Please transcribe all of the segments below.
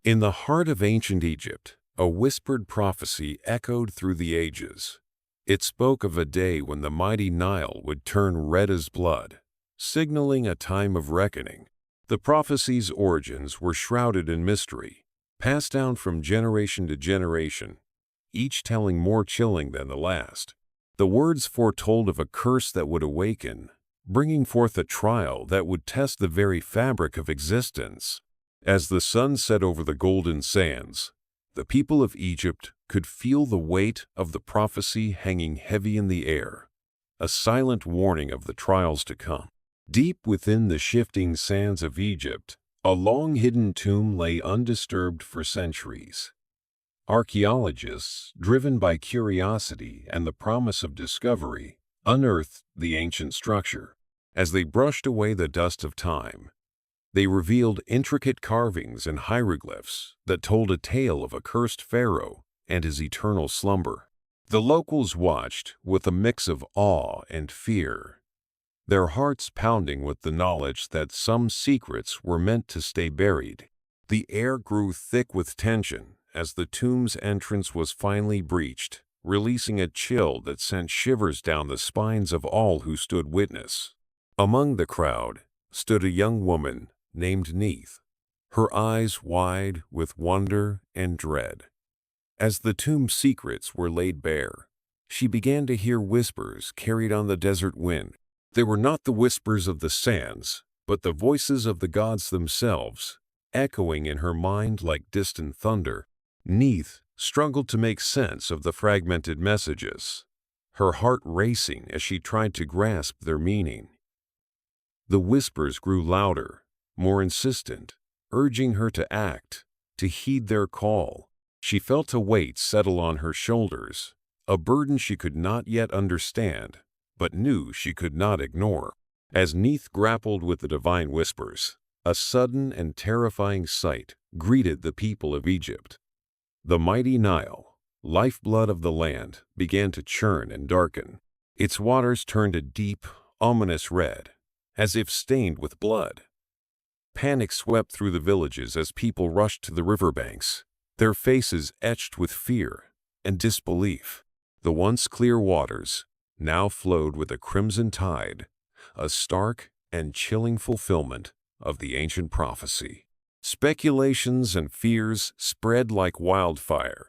In the heart of ancient Egypt, a whispered prophecy echoed through the ages. It spoke of a day when the mighty Nile would turn red as blood, signaling a time of reckoning. The prophecy's origins were shrouded in mystery, passed down from generation to generation, each telling more chilling than the last. The words foretold of a curse that would awaken, bringing forth a trial that would test the very fabric of existence. As the sun set over the golden sands, the people of Egypt could feel the weight of the prophecy hanging heavy in the air, a silent warning of the trials to come. Deep within the shifting sands of Egypt, a long-hidden tomb lay undisturbed for centuries. Archaeologists, driven by curiosity and the promise of discovery, unearthed the ancient structure. As they brushed away the dust of time, they revealed intricate carvings and hieroglyphs that told a tale of a cursed pharaoh and his eternal slumber. The locals watched with a mix of awe and fear, their hearts pounding with the knowledge that some secrets were meant to stay buried. The air grew thick with tension as the tomb's entrance was finally breached, releasing a chill that sent shivers down the spines of all who stood witness. Among the crowd stood a young woman named Neith, her eyes wide with wonder and dread. As the tomb's secrets were laid bare, she began to hear whispers carried on the desert wind. They were not the whispers of the sands, but the voices of the gods themselves, echoing in her mind like distant thunder. Neith struggled to make sense of the fragmented messages, her heart racing as she tried to grasp their meaning. The whispers grew louder, more insistent, urging her to act, to heed their call. She felt a weight settle on her shoulders, a burden she could not yet understand, but knew she could not ignore. As Neith grappled with the divine whispers, a sudden and terrifying sight greeted the people of Egypt. The mighty Nile, lifeblood of the land, began to churn and darken. Its waters turned a deep, ominous red, as if stained with blood. Panic swept through the villages as people rushed to the riverbanks, their faces etched with fear and disbelief. The once clear waters now flowed with a crimson tide, a stark and chilling fulfillment of the ancient prophecy. Speculations and fears spread like wildfire,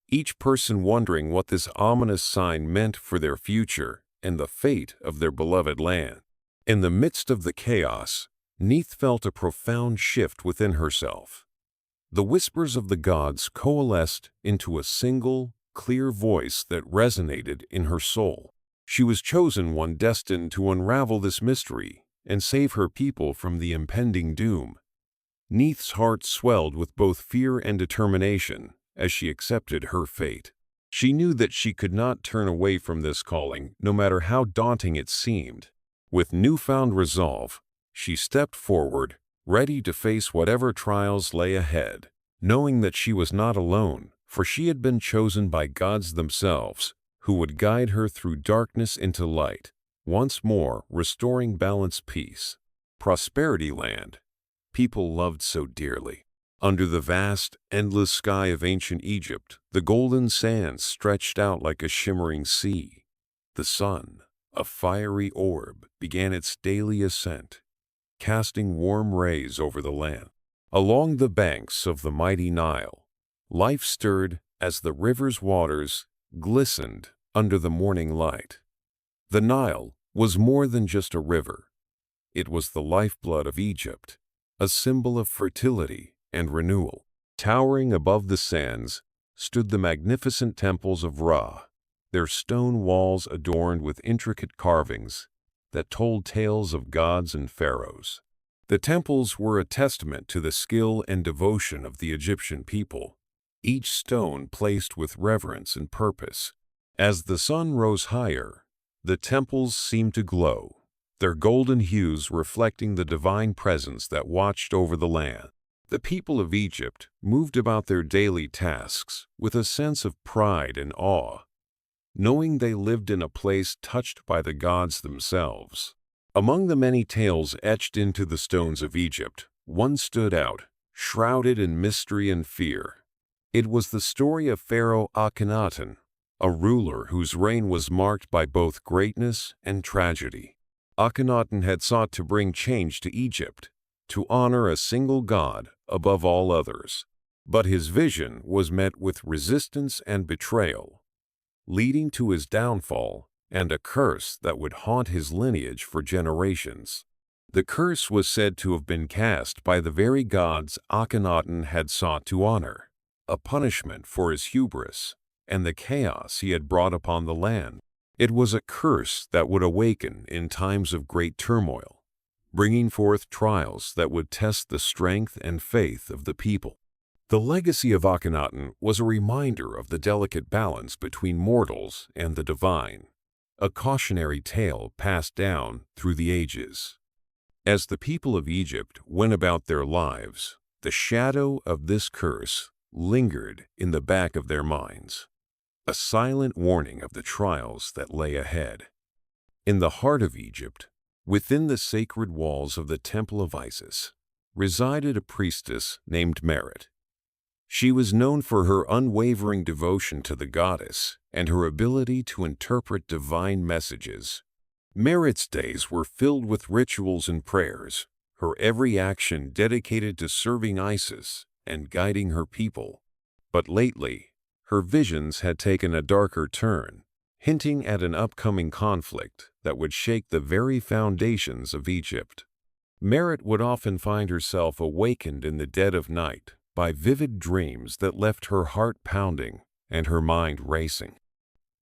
each person wondering what this ominous sign meant for their future and the fate of their beloved land. In the midst of the chaos, Neith felt a profound shift within herself. The whispers of the gods coalesced into a single, clear voice that resonated in her soul. She was chosen one destined to unravel this mystery and save her people from the impending doom. Neith's heart swelled with both fear and determination as she accepted her fate. She knew that she could not turn away from this calling, no matter how daunting it seemed. With newfound resolve, she stepped forward, ready to face whatever trials lay ahead, knowing that she was not alone, for she had been chosen by gods themselves, who would guide her through darkness into light, once more restoring balanced peace. Prosperity land, people loved so dearly. Under the vast, endless sky of ancient Egypt, the golden sands stretched out like a shimmering sea. The sun, a fiery orb, began its daily ascent, casting warm rays over the land. Along the banks of the mighty Nile, life stirred as the river's waters glistened under the morning light. The Nile was more than just a river. It was the lifeblood of Egypt, a symbol of fertility and renewal. Towering above the sands stood the magnificent temples of Ra, their stone walls adorned with intricate carvings that told tales of gods and pharaohs. The temples were a testament to the skill and devotion of the Egyptian people, each stone placed with reverence and purpose. As the sun rose higher, the temples seemed to glow, their golden hues reflecting the divine presence that watched over the land. The people of Egypt moved about their daily tasks with a sense of pride and awe, knowing they lived in a place touched by the gods themselves. Among the many tales etched into the stones of Egypt, one stood out, shrouded in mystery and fear. It was the story of Pharaoh Akhenaten, a ruler whose reign was marked by both greatness and tragedy. Akhenaten had sought to bring change to Egypt, to honor a single god above all others. But his vision was met with resistance and betrayal, leading to his downfall and a curse that would haunt his lineage for generations. The curse was said to have been cast by the very gods Akhenaten had sought to honor, a punishment for his hubris and the chaos he had brought upon the land. It was a curse that would awaken in times of great turmoil, bringing forth trials that would test the strength and faith of the people. The legacy of Akhenaten was a reminder of the delicate balance between mortals and the divine, a cautionary tale passed down through the ages. As the people of Egypt went about their lives, the shadow of this curse lingered in the back of their minds, a silent warning of the trials that lay ahead. In the heart of Egypt, within the sacred walls of the Temple of Isis, resided a priestess named Merit. She was known for her unwavering devotion to the goddess and her ability to interpret divine messages. Merit's days were filled with rituals and prayers, her every action dedicated to serving Isis and guiding her people. But lately, her visions had taken a darker turn, hinting at an upcoming conflict that would shake the very foundations of Egypt. Merit would often find herself awakened in the dead of night by vivid dreams that left her heart pounding and her mind racing.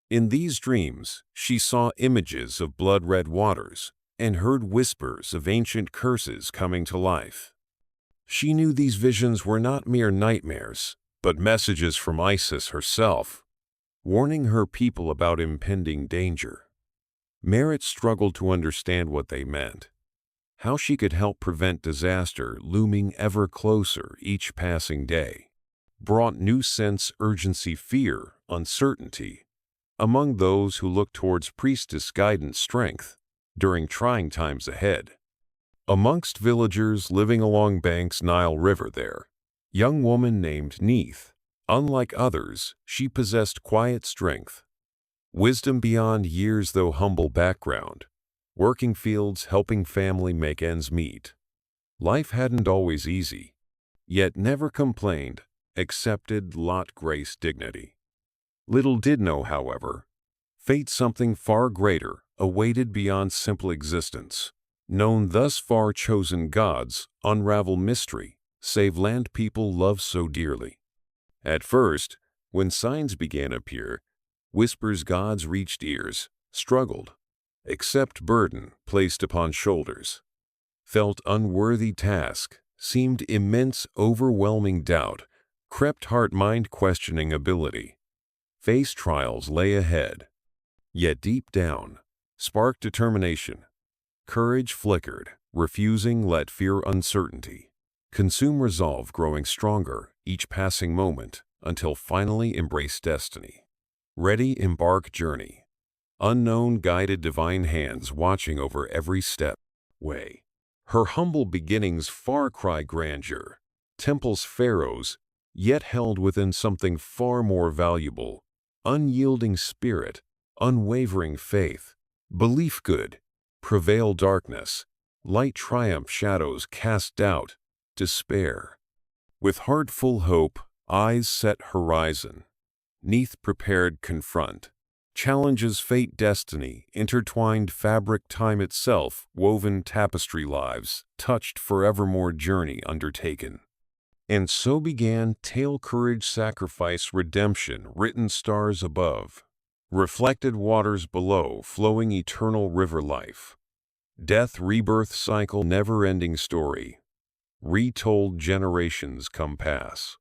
In these dreams, she saw images of blood-red waters and heard whispers of ancient curses coming to life. She knew these visions were not mere nightmares, but messages from Isis herself, warning her people about impending danger. Merit struggled to understand what they meant, how she could help prevent disaster looming ever closer each passing day. Brought new sense urgency, fear, uncertainty, among those who looked towards priestess guidance strength during trying times ahead. Amongst villagers living along banks Nile River there, young woman named Neith. Unlike others, she possessed quiet strength, wisdom beyond years though humble background, working fields helping family make ends meet. Life hadn't always easy, yet never complained, accepted lot grace dignity. Little did know, however, fate something far greater awaited beyond simple existence. Known thus far chosen gods unravel mystery, save land people love so dearly. At first, when signs began to appear, whispers gods reached ears, struggled, accept burden placed upon shoulders, felt unworthy task, seemed immense overwhelming doubt, crept heart-mind questioning ability. Face trials lay ahead, yet deep down, sparked determination. Courage flickered, refusing let fear uncertainty. Consume resolve growing stronger each passing moment until finally embrace destiny. Ready embark journey. Unknown guided divine hands watching over every step. Way. Her humble beginnings far cry grandeur. Temples pharaohs, yet held within something far more valuable. Unyielding spirit, unwavering faith, belief good, prevail darkness, light triumph shadows cast doubt, despair. With heart full hope, eyes set horizon, Neith prepared confront. Challenges fate destiny, intertwined fabric time itself, woven tapestry lives, touched forevermore journey undertaken. And so began tale courage sacrifice redemption written stars above, reflected waters below flowing eternal river life. Death rebirth cycle never-ending story, retold generations come pass.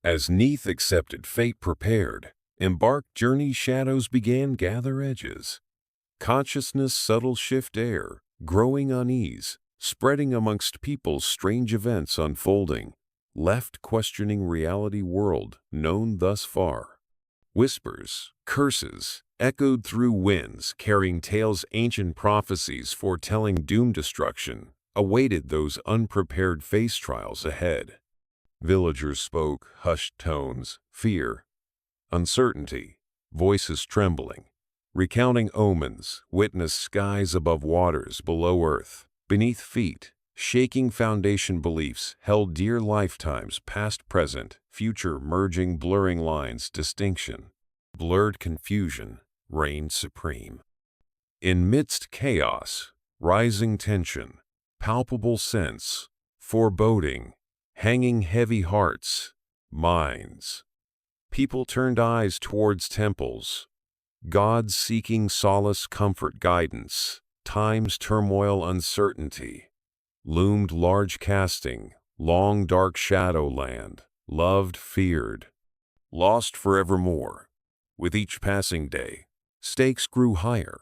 As Neith accepted fate prepared, embarked journey shadows began gather edges. Consciousness subtle shift air, growing unease, spreading amongst people's strange events unfolding. Left questioning reality world known thus far. Whispers, curses, echoed through winds carrying tales ancient prophecies foretelling doom destruction, awaited those unprepared face trials ahead. Villagers spoke hushed tones, fear, uncertainty, voices trembling, recounting omens, witnessed skies above waters below earth, beneath feet, shaking foundation beliefs held dear lifetimes past, present, future, merging blurring lines, distinction, blurred confusion, reigned supreme. In midst chaos, rising tension, palpable sense, foreboding, hanging heavy hearts, minds. People turned eyes towards temples, gods seeking solace, comfort, guidance. Time's turmoil, uncertainty. Loomed large casting, long dark shadow land, loved, feared, lost forevermore. With each passing day, stakes grew higher.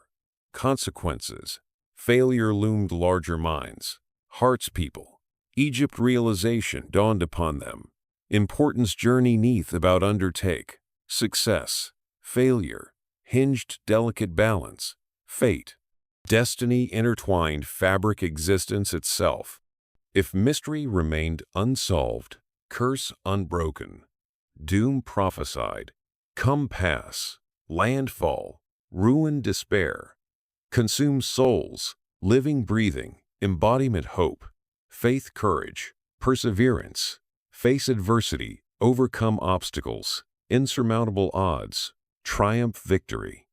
Consequences, failure loomed larger minds. Hearts people, Egypt realization dawned upon them. Importance journey Neith about undertake. Success, failure, hinged delicate balance. Fate, destiny intertwined fabric existence itself. If mystery remained unsolved, curse unbroken, doom prophesied, come pass, landfall, ruin despair, consume souls, living breathing, embodiment hope, faith courage, perseverance, face adversity, overcome obstacles, insurmountable odds, triumph victory.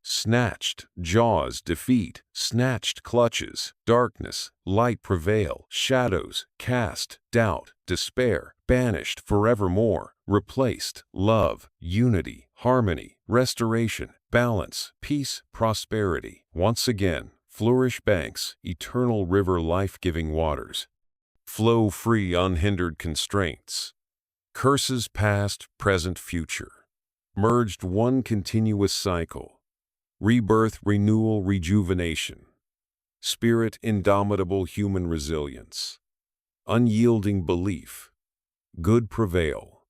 Snatched jaws defeat, snatched clutches, darkness, light prevail, shadows cast, doubt, despair, banished forevermore, replaced, love, unity, harmony, restoration, balance, peace, prosperity. Once again, flourish banks, eternal river, life-giving waters. Flow free, unhindered constraints. Curses past, present, future. Merged one continuous cycle. Rebirth, renewal, rejuvenation. Spirit, indomitable human resilience. Unyielding belief. Good prevail.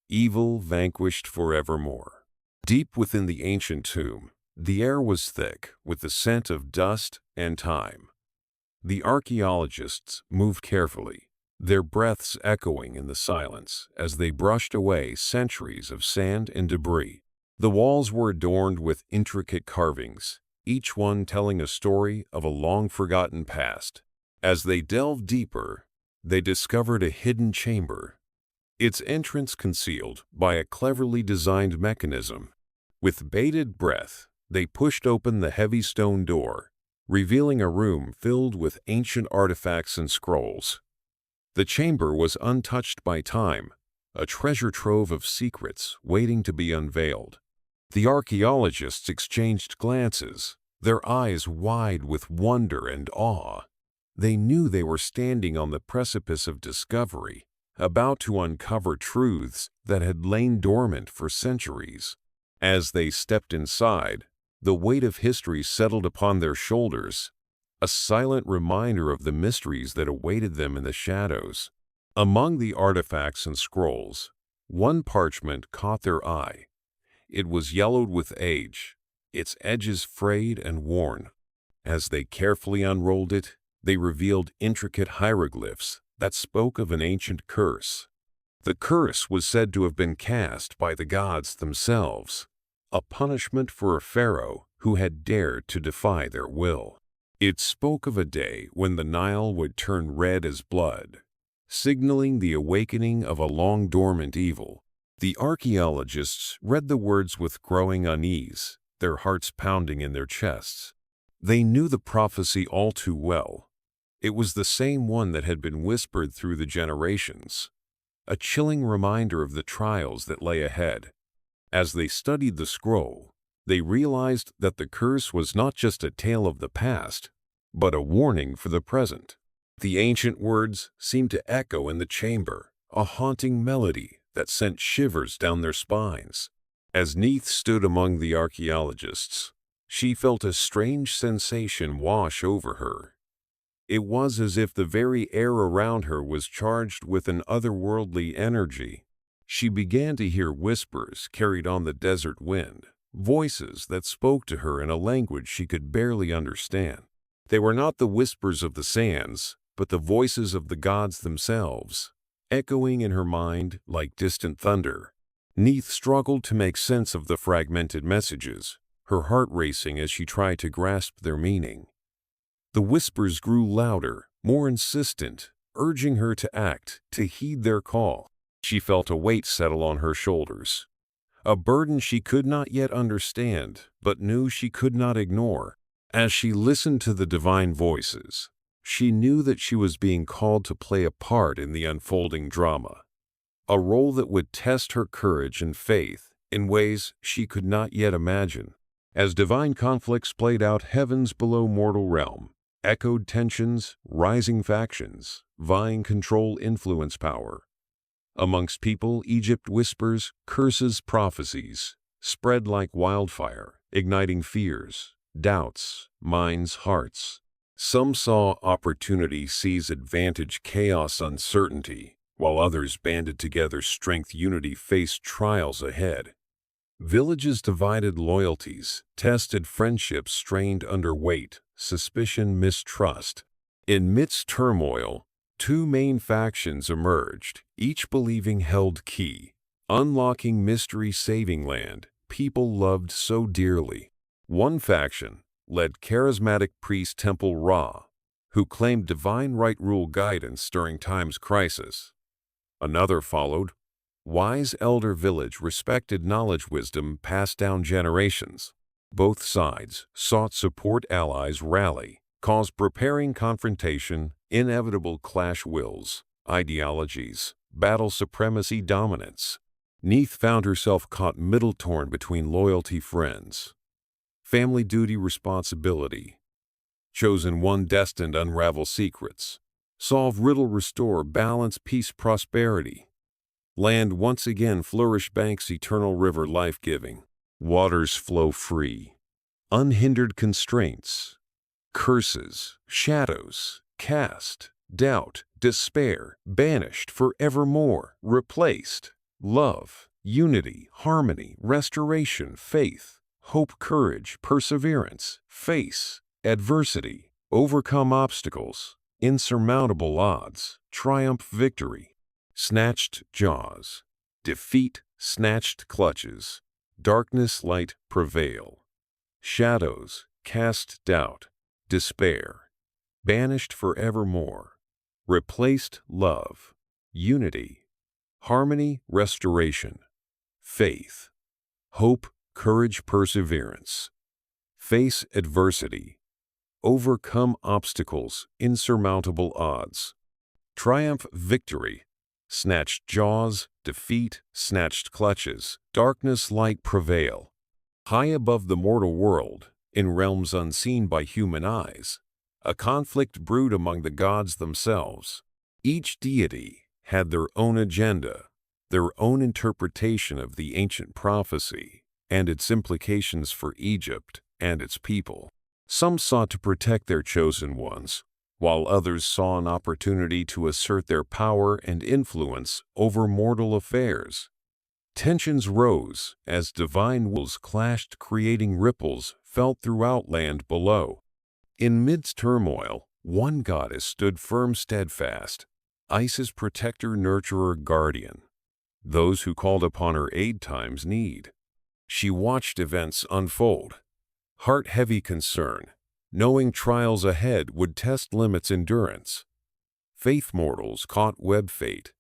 Evil vanquished forevermore. Deep within the ancient tomb, the air was thick with the scent of dust and time. The archaeologists moved carefully, their breaths echoing in the silence as they brushed away centuries of sand and debris. The walls were adorned with intricate carvings, each one telling a story of a long-forgotten past. As they delved deeper, they discovered a hidden chamber, its entrance concealed by a cleverly designed mechanism. With bated breath, they pushed open the heavy stone door, revealing a room filled with ancient artifacts and scrolls. The chamber was untouched by time, a treasure trove of secrets waiting to be unveiled. The archaeologists exchanged glances, their eyes wide with wonder and awe. They knew they were standing on the precipice of discovery, about to uncover truths that had lain dormant for centuries. As they stepped inside, the weight of history settled upon their shoulders, a silent reminder of the mysteries that awaited them in the shadows. Among the artifacts and scrolls, one parchment caught their eye. It was yellowed with age, its edges frayed and worn. As they carefully unrolled it, they revealed intricate hieroglyphs that spoke of an ancient curse. The curse was said to have been cast by the gods themselves, a punishment for a pharaoh who had dared to defy their will. It spoke of a day when the Nile would turn red as blood, signaling the awakening of a long-dormant evil. The archaeologists read the words with growing unease, their hearts pounding in their chests. They knew the prophecy all too well. It was the same one that had been whispered through the generations, a chilling reminder of the trials that lay ahead. As they studied the scroll, they realized that the curse was not just a tale of the past, but a warning for the present. The ancient words seemed to echo in the chamber, a haunting melody that sent shivers down their spines. As Neith stood among the archaeologists, she felt a strange sensation wash over her. It was as if the very air around her was charged with an otherworldly energy. She began to hear whispers carried on the desert wind, voices that spoke to her in a language she could barely understand. They were not the whispers of the sands, but the voices of the gods themselves. echoing in her mind like distant thunder. Neith struggled to make sense of the fragmented messages, her heart racing as she tried to grasp their meaning. The whispers grew louder, more insistent, urging her to act, to heed their call. She felt a weight settle on her shoulders, a burden she could not yet understand, but knew she could not ignore. As she listened to the divine voices, she knew that she was being called to play a part in the unfolding drama, a role that would test her courage and faith in ways she could not yet imagine. As divine conflicts played out, heavens below mortal realm echoed tensions, rising factions, vying control, influence, power. Amongst people, Egypt whispers, curses, prophecies spread like wildfire, igniting fears, doubts, minds, hearts. Some saw opportunity seize advantage, chaos, uncertainty, while others banded together, strength, unity, faced trials ahead. Villages divided, loyalties tested, friendships strained under weight, suspicion, mistrust. In midst turmoil, two main factions emerged, each believing held key, unlocking mystery, saving land people loved so dearly. One faction led charismatic priest Temple Ra, who claimed divine right rule guidance during time's crisis. Another followed, wise elder village respected knowledge, wisdom passed down generations. Both sides sought support, allies rally, cause preparing confrontation, inevitable clash, wills, ideologies, battle, supremacy, dominance. Neith found herself caught middle, torn between loyalty, friends, family, duty, responsibility. Chosen one, destined, unravel secrets, solve riddle, restore balance, peace, prosperity. Land once again flourish, banks, eternal river, life-giving. Waters flow free. Unhindered, constraints. Curses, shadows, cast, doubt, despair, banished forevermore, replaced. Love, unity, harmony, restoration, faith, hope, courage, perseverance, face adversity, overcome obstacles, insurmountable odds, triumph, victory. Snatched jaws, defeat, snatched clutches, darkness, light, prevail. Shadows, cast, doubt, despair, banished forevermore, replaced, love, unity, harmony, restoration, faith, hope, courage, perseverance. Face adversity, overcome obstacles, insurmountable odds, triumph, victory. Snatched jaws, defeat, snatched clutches, darkness, light, prevail. High above the mortal world, in realms unseen by human eyes, a conflict brewed among the gods themselves. Each deity had their own agenda, their own interpretation of the ancient prophecy and its implications for Egypt and its people. Some sought to protect their chosen ones, while others saw an opportunity to assert their power and influence over mortal affairs. Tensions rose as divine wills clashed, creating ripples felt throughout land below. In midst turmoil, one goddess stood firm, steadfast, Isis, protector, nurturer, guardian. Those who called upon her aid times need. She watched events unfold, heart-heavy concern, knowing trials ahead would test limits, endurance. Faith mortals caught web fate,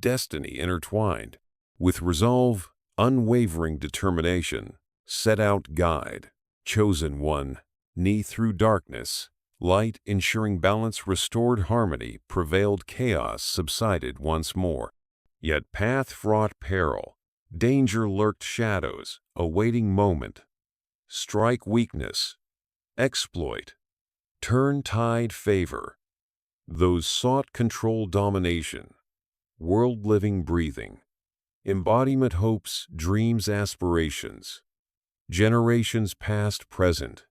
destiny intertwined. With resolve, unwavering determination, set out guide, chosen one, Neith through darkness, light ensuring balance, restored harmony, prevailed, chaos subsided once more. Yet path fraught peril, danger lurked, shadows, awaiting moment. Strike weakness, exploit, turn tide, favor. Those sought control, domination, world living, breathing. Embodiment, hopes, dreams, aspirations. Generations past, present,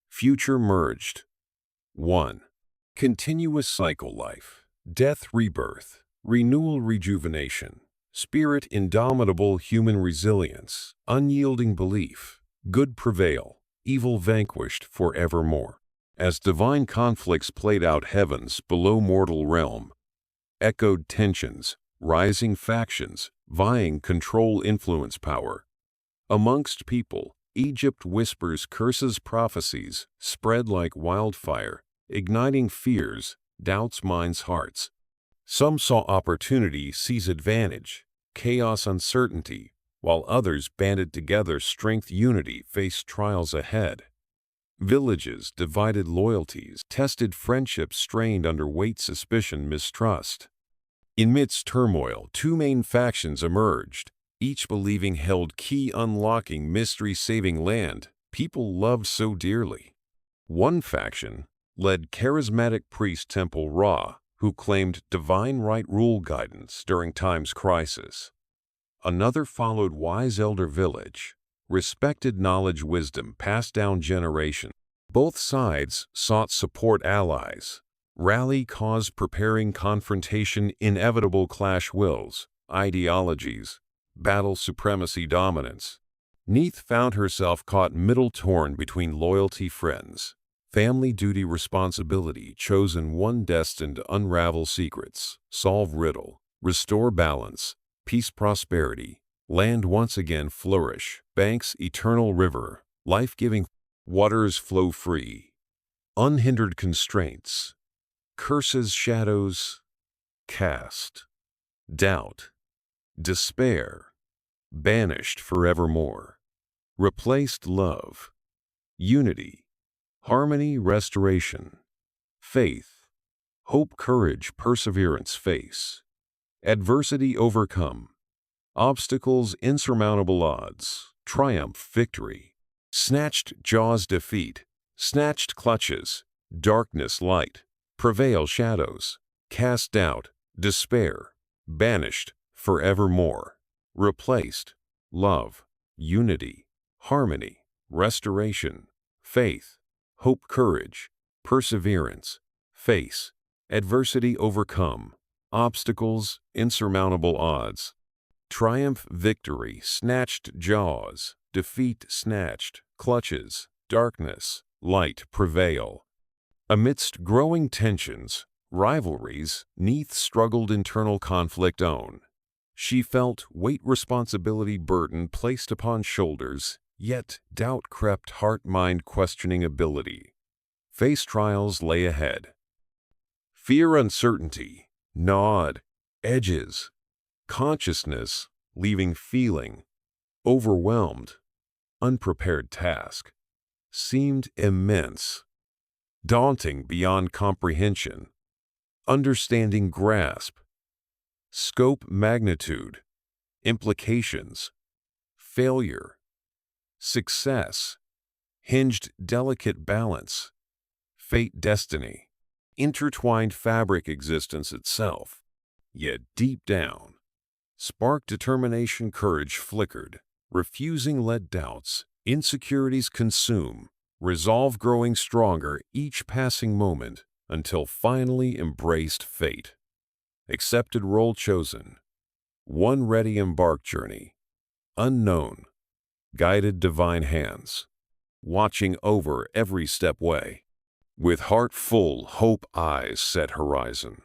future merged. 1. Continuous cycle, life, death, rebirth, renewal, rejuvenation. Spirit, indomitable, human resilience, unyielding belief. Good prevail, evil vanquished forevermore. As divine conflicts played out, heavens below mortal realm echoed tensions, rising factions, vying control influence power. Amongst people, Egypt whispers curses prophecies, spread like wildfire, igniting fears, doubts minds' hearts. Some saw opportunity seize advantage, chaos uncertainty, while others banded together strength unity faced trials ahead. Villages divided loyalties, tested friendships strained under weight suspicion mistrust. Amidst turmoil, two main factions emerged, each believing held key unlocking mystery saving land people loved so dearly. One faction led charismatic priest Temple Ra, who claimed divine right rule guidance during time's crisis. Another followed wise elder village, respected knowledge wisdom passed down generation. Both sides sought support allies. Rally cause preparing confrontation inevitable clash wills, ideologies, battle supremacy dominance. Neith found herself caught middle torn between loyalty friends, family duty responsibility chosen one destined to unravel secrets, solve riddle, restore balance, peace prosperity, land once again flourish, banks eternal river, life-giving waters flow free, unhindered constraints, curses shadows cast, doubt, despair, banished forevermore, replaced love, unity, harmony restoration, faith, hope courage perseverance face, adversity overcome, obstacles insurmountable odds, triumph victory, snatched jaws defeat, snatched clutches, darkness light, prevail shadows, cast doubt, despair, banished forevermore, replaced, love, unity, harmony, restoration, faith, hope courage, perseverance, face, adversity overcome, obstacles insurmountable odds, triumph victory snatched jaws, defeat snatched, clutches, darkness, light prevail. Amidst growing tensions, rivalries, Neith struggled internal conflict own. She felt weight responsibility burden placed upon shoulders, yet doubt crept heart-mind questioning ability. Face trials lay ahead. Fear uncertainty, gnawed, edges, consciousness, leaving feeling, overwhelmed, unprepared task, seemed immense, daunting beyond comprehension, understanding grasp, scope magnitude, implications, failure, success, hinged delicate balance, fate destiny, intertwined fabric existence itself, yet deep down, spark determination courage flickered, refusing let doubts, insecurities consume, resolve growing stronger each passing moment until finally embraced fate. Accepted role chosen, one ready embark journey, unknown, guided divine hands, watching over every step way. With heart full, hope eyes set horizon.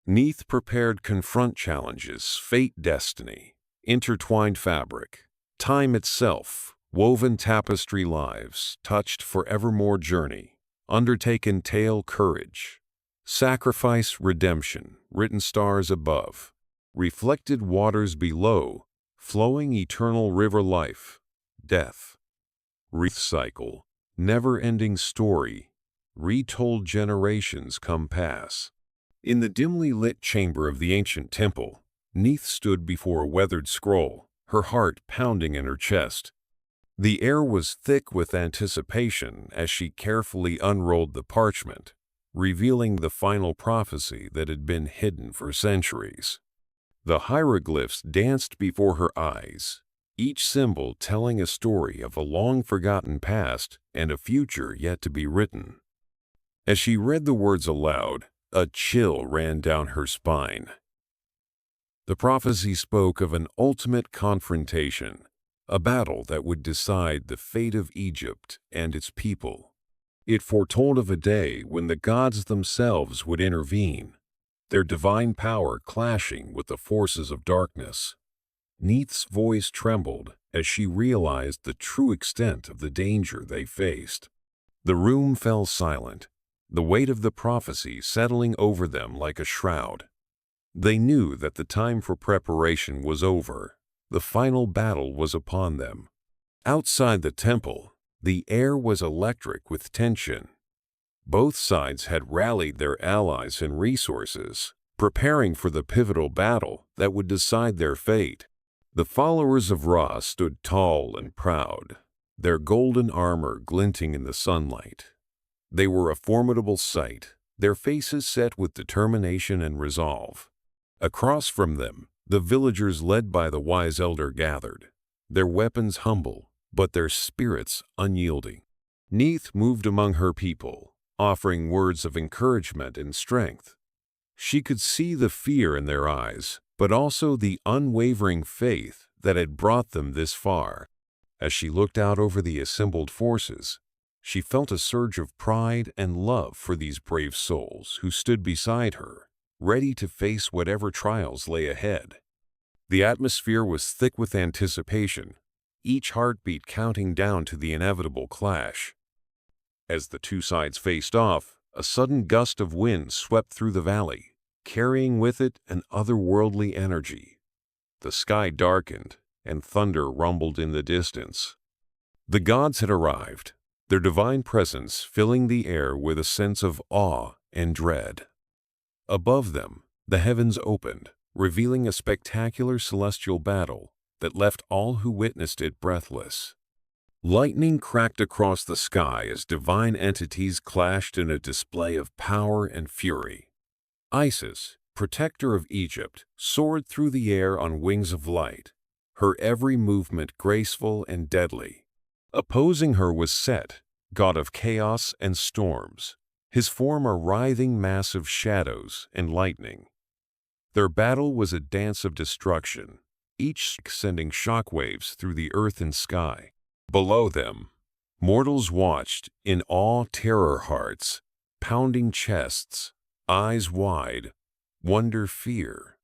Neith prepared confront challenges, fate destiny, intertwined fabric, time itself, woven tapestry lives, touched forevermore journey, undertaken tale courage, sacrifice redemption, written stars above, reflected waters below, flowing eternal river life, death, wreath cycle, never-ending story, retold generations come pass. In the dimly lit chamber of the ancient temple, Neith stood before a weathered scroll, her heart pounding in her chest. The air was thick with anticipation as she carefully unrolled the parchment, revealing the final prophecy that had been hidden for centuries. The hieroglyphs danced before her eyes, each symbol telling a story of a long-forgotten past and a future yet to be written. As she read the words aloud, a chill ran down her spine. The prophecy spoke of an ultimate confrontation, a battle that would decide the fate of Egypt and its people. It foretold of a day when the gods themselves would intervene, their divine power clashing with the forces of darkness. Neith's voice trembled as she realized the true extent of the danger they faced. The room fell silent, the weight of the prophecy settling over them like a shroud. They knew that the time for preparation was over. The final battle was upon them. Outside the temple, the air was electric with tension. Both sides had rallied their allies and resources, preparing for the pivotal battle that would decide their fate. The followers of Ra stood tall and proud, their golden armor glinting in the sunlight. They were a formidable sight, their faces set with determination and resolve. Across from them, the villagers led by the wise elder gathered, their weapons humble, but their spirits unyielding. Neith moved among her people, offering words of encouragement and strength. She could see the fear in their eyes, but also the unwavering faith that had brought them this far. As she looked out over the assembled forces, she felt a surge of pride and love for these brave souls who stood beside her, ready to face whatever trials lay ahead. The atmosphere was thick with anticipation, each heartbeat counting down to the inevitable clash. As the two sides faced off, a sudden gust of wind swept through the valley, carrying with it an otherworldly energy. The sky darkened, and thunder rumbled in the distance. The gods had arrived, their divine presence filling the air with a sense of awe and dread. Above them, the heavens opened, revealing a spectacular celestial battle that left all who witnessed it breathless. Lightning cracked across the sky as divine entities clashed in a display of power and fury. Isis, protector of Egypt, soared through the air on wings of light, her every movement graceful and deadly. Opposing her was Set, god of chaos and storms, his form a writhing mass of shadows and lightning. Their battle was a dance of destruction, each sending shockwaves through the earth and sky. Below them, mortals watched in awe, terror hearts, pounding chests, eyes wide, wonder, fear.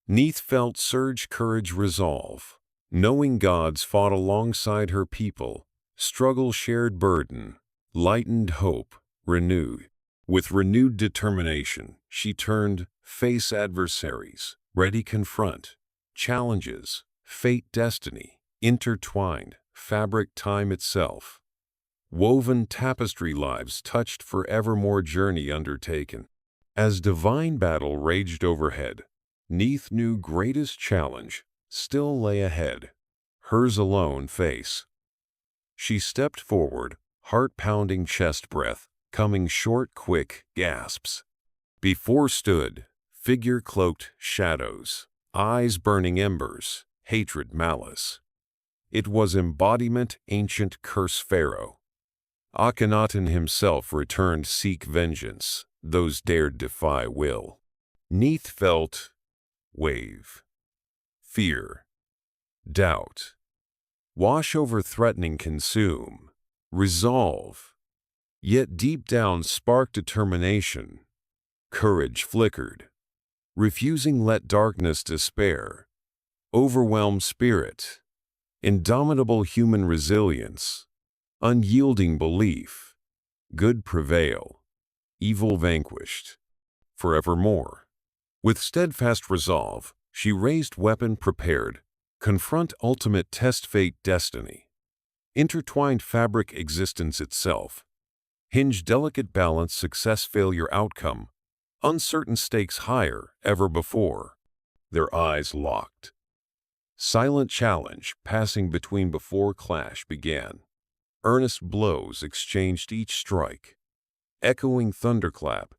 Neith felt surge courage, resolve. Knowing gods fought alongside her people, struggle shared burden, lightened hope, renewed. With renewed determination, she turned, face adversaries, ready confront, challenges, fate, destiny, intertwined, fabric, time itself. Woven tapestry, lives touched, forevermore journey undertaken. As divine battle raged overhead, Neith knew greatest challenge still lay ahead, hers alone face. She stepped forward, heart-pounding chest breath, coming short, quick gasps. Before stood, figure cloaked shadows, eyes burning embers, hatred, malice. It was embodiment ancient curse Pharaoh. Akhenaten himself returned seek vengeance, those dared defy will. Neith felt wave, fear, doubt, wash over, threatening, consume, resolve. Yet deep down sparked determination. Courage flickered, refusing let darkness despair. Overwhelmed spirit, indomitable human resilience, unyielding belief. Good prevail, evil vanquished, forevermore. With steadfast resolve, she raised weapon prepared, confront ultimate test, fate, destiny. Intertwined fabric, existence itself. Hinge, delicate balance, success, failure, outcome. Uncertain stakes higher ever before. Their eyes locked. Silent challenge passing between before clash began. Earnest blows exchanged, each strike. Echoing thunderclap.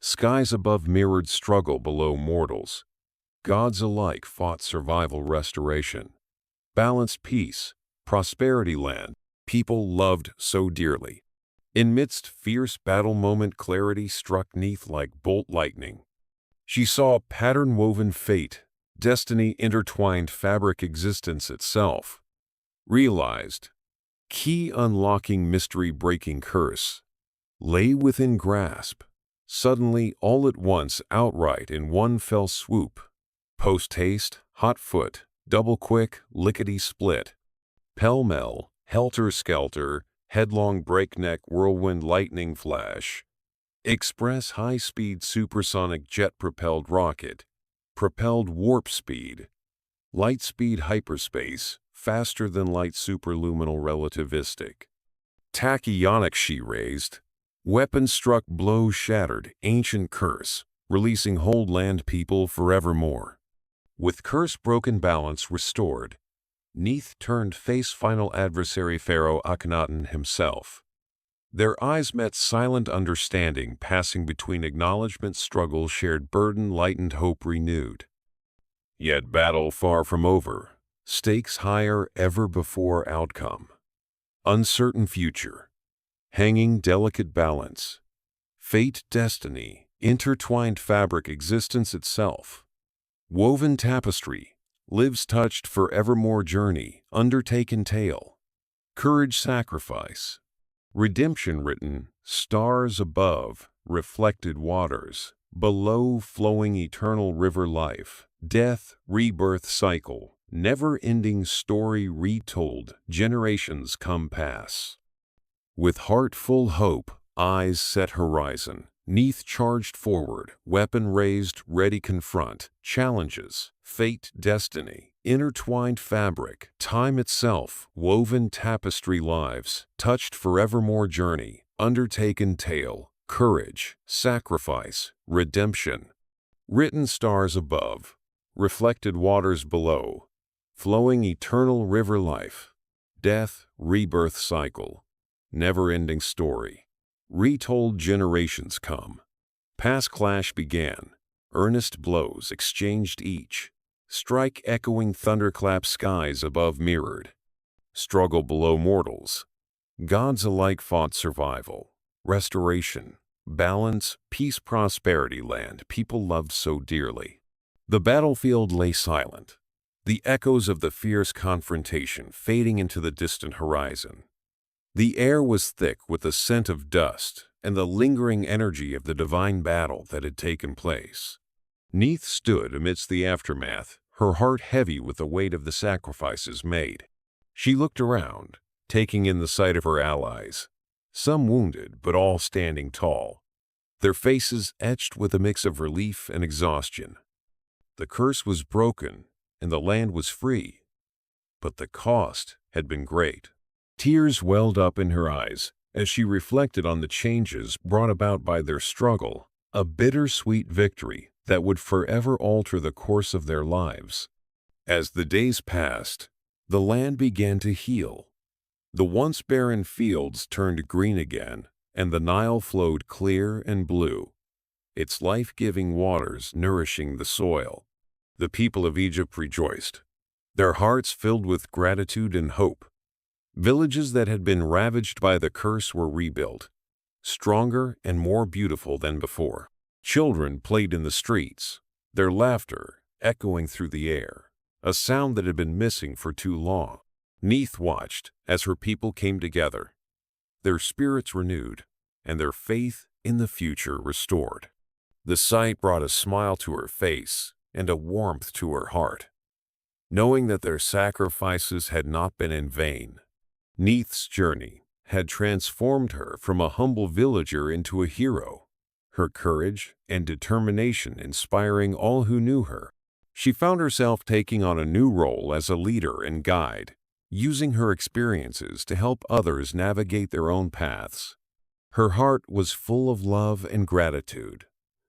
Skies above mirrored struggle below mortals. Gods alike fought survival, restoration. Balanced peace, prosperity, land people loved so dearly. In midst fierce battle moment, clarity struck Neith like bolt lightning. She saw pattern woven fate, destiny intertwined fabric, existence itself. Realized, key unlocking, mystery breaking curse, lay within grasp. suddenly, all at once, outright in one fell swoop. Post-haste, hot foot, double quick, lickety-split. Pell-mell, helter-skelter, headlong breakneck whirlwind lightning flash. Express high-speed supersonic jet-propelled rocket. Propelled warp speed. Light speed hyperspace, faster than light superluminal relativistic. Tachyonic she raised. Weapon struck, blow shattered, ancient curse, releasing hold land people forevermore. With curse broken, balance restored, Neith turned face final adversary Pharaoh Akhenaten himself. Their eyes met, silent understanding passing between, acknowledgement, struggle shared, burden lightened, hope renewed. Yet battle far from over, stakes higher ever before, outcome uncertain, future hanging, delicate balance, fate, destiny, intertwined fabric, existence itself, woven tapestry, lives touched forevermore, journey, undertaken tale, courage, sacrifice, redemption written, stars above, reflected waters, below, flowing eternal river, life, death, rebirth cycle, never-ending story retold, generations come pass. With heart full hope, eyes set horizon, Neith charged forward, weapon raised, ready confront challenges, fate, destiny, intertwined fabric, time itself, woven tapestry, lives touched forevermore, journey, undertaken tale, courage, sacrifice, redemption. Written stars above, reflected waters below, flowing eternal river, life, death, rebirth cycle, never-ending story, retold, generations come. Past clash began, earnest blows exchanged, each strike echoing, thunderclap, skies above mirrored, struggle below, mortals, gods alike fought, survival, restoration, balance, peace, prosperity, land people loved so dearly. The battlefield lay silent, the echoes of the fierce confrontation fading into the distant horizon. The air was thick with the scent of dust and the lingering energy of the divine battle that had taken place. Neith stood amidst the aftermath, her heart heavy with the weight of the sacrifices made. She looked around, taking in the sight of her allies, some wounded but all standing tall, their faces etched with a mix of relief and exhaustion. The curse was broken and the land was free, but the cost had been great. Tears welled up in her eyes as she reflected on the changes brought about by their struggle, a bittersweet victory that would forever alter the course of their lives. As the days passed, the land began to heal. The once barren fields turned green again, and the Nile flowed clear and blue, its life-giving waters nourishing the soil. The people of Egypt rejoiced, their hearts filled with gratitude and hope. Villages that had been ravaged by the curse were rebuilt, stronger and more beautiful than before. Children played in the streets, their laughter echoing through the air, a sound that had been missing for too long. Neith watched as her people came together, their spirits renewed and their faith in the future restored. The sight brought a smile to her face and a warmth to her heart, knowing that their sacrifices had not been in vain. Neith's journey had transformed her from a humble villager into a hero, her courage and determination inspiring all who knew her. She found herself taking on a new role as a leader and guide, using her experiences to help others navigate their own paths. Her heart was full of love and gratitude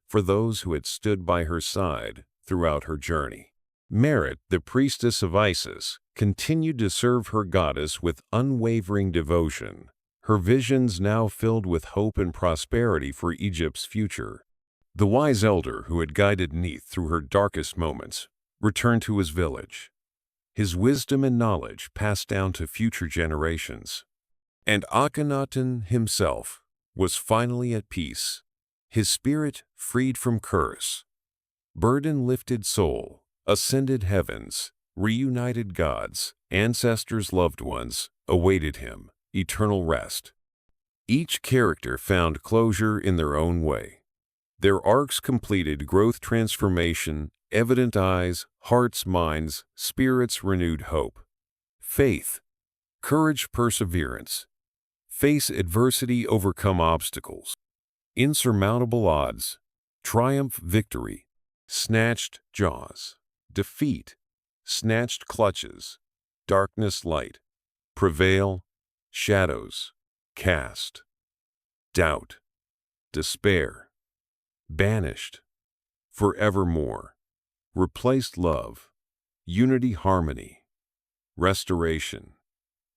for those who had stood by her side throughout her journey. Merit, the priestess of Isis, continued to serve her goddess with unwavering devotion, her visions now filled with hope and prosperity for Egypt's future. The wise elder who had guided Neith through her darkest moments returned to his village, his wisdom and knowledge passed down to future generations. And Akhenaten himself was finally at peace, his spirit freed from curse, burden lifted soul, ascended heavens, reunited gods, ancestors, loved ones, awaited him, eternal rest. Each character found closure in their own way, Their arcs completed growth transformation, evident eyes, hearts, minds, spirits, renewed hope. Faith, courage, perseverance. Face adversity, overcome obstacles. Insurmountable odds. Triumph, victory. Snatched jaws. Defeat. Snatched clutches. Darkness, light. Prevail. Shadows. Cast. Doubt. Despair. Banished. Forevermore. Replaced love. Unity, harmony. Restoration.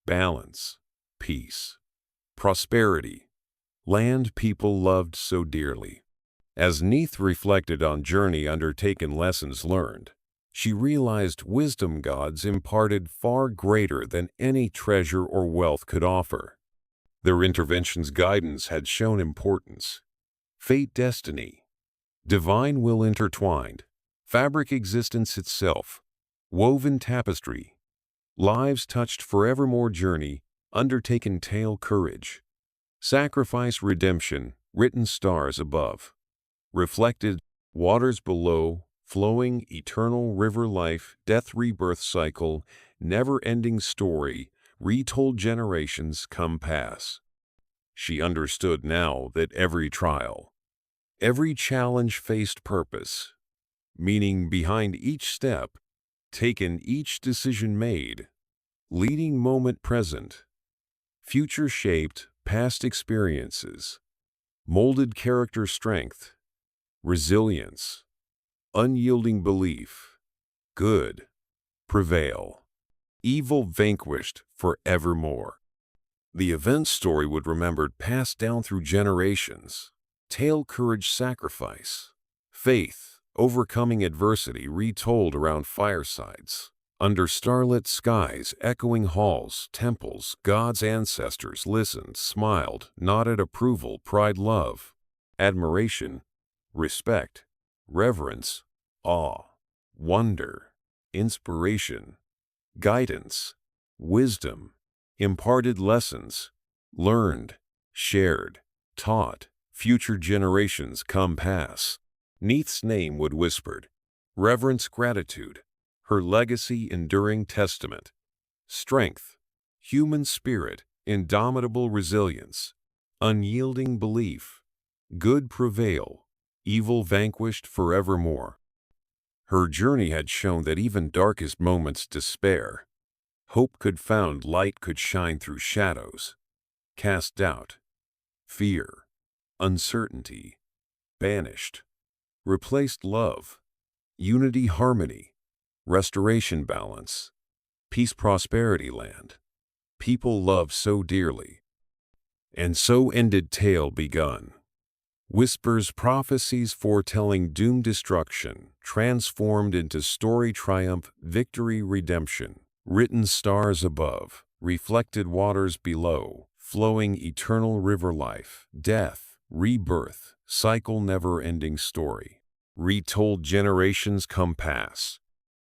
Balance. Peace. Prosperity. Land people loved so dearly. As Neith reflected on journey undertaken, lessons learned, she realized wisdom gods imparted far greater than any treasure or wealth could offer. Their intervention's guidance had shown importance. Fate, destiny, divine will intertwined, fabric existence itself, woven tapestry, lives touched forevermore journey, undertaken tale courage, sacrifice redemption, written stars above, reflected waters below, flowing eternal river life, death rebirth cycle, never-ending story, retold generations come pass. She understood now that every trial, every challenge faced purpose, meaning behind each step, taken each decision made, leading moment present, future shaped, past experiences, molded character strength, resilience, unyielding belief, good prevail, evil vanquished forevermore. The event story would remembered passed down through generations, tale courage sacrifice, faith, overcoming adversity retold around firesides, under starlit skies, echoing halls, temples, God's ancestors listened, smiled, nodded approval, pride, love, admiration, respect, reverence, awe, wonder, inspiration, guidance, wisdom, imparted lessons, learned, shared, taught, future generations come pass. Neith's name would whispered, reverence, gratitude, her legacy enduring testament, strength, human spirit, indomitable resilience, unyielding belief, good prevail, evil vanquished forevermore. Her journey had shown that even darkest moments despair, hope could found, light could shine through shadows, cast doubt, fear, uncertainty, banished, replaced love, unity, harmony, restoration, balance, peace, prosperity, land people love so dearly. And so ended tale begun. Whispers, prophecies foretelling doom, destruction, transformed into story, triumph, victory, redemption, written stars above, reflected waters below, flowing eternal river life, death, rebirth, cycle, never-ending story, retold generations come pass.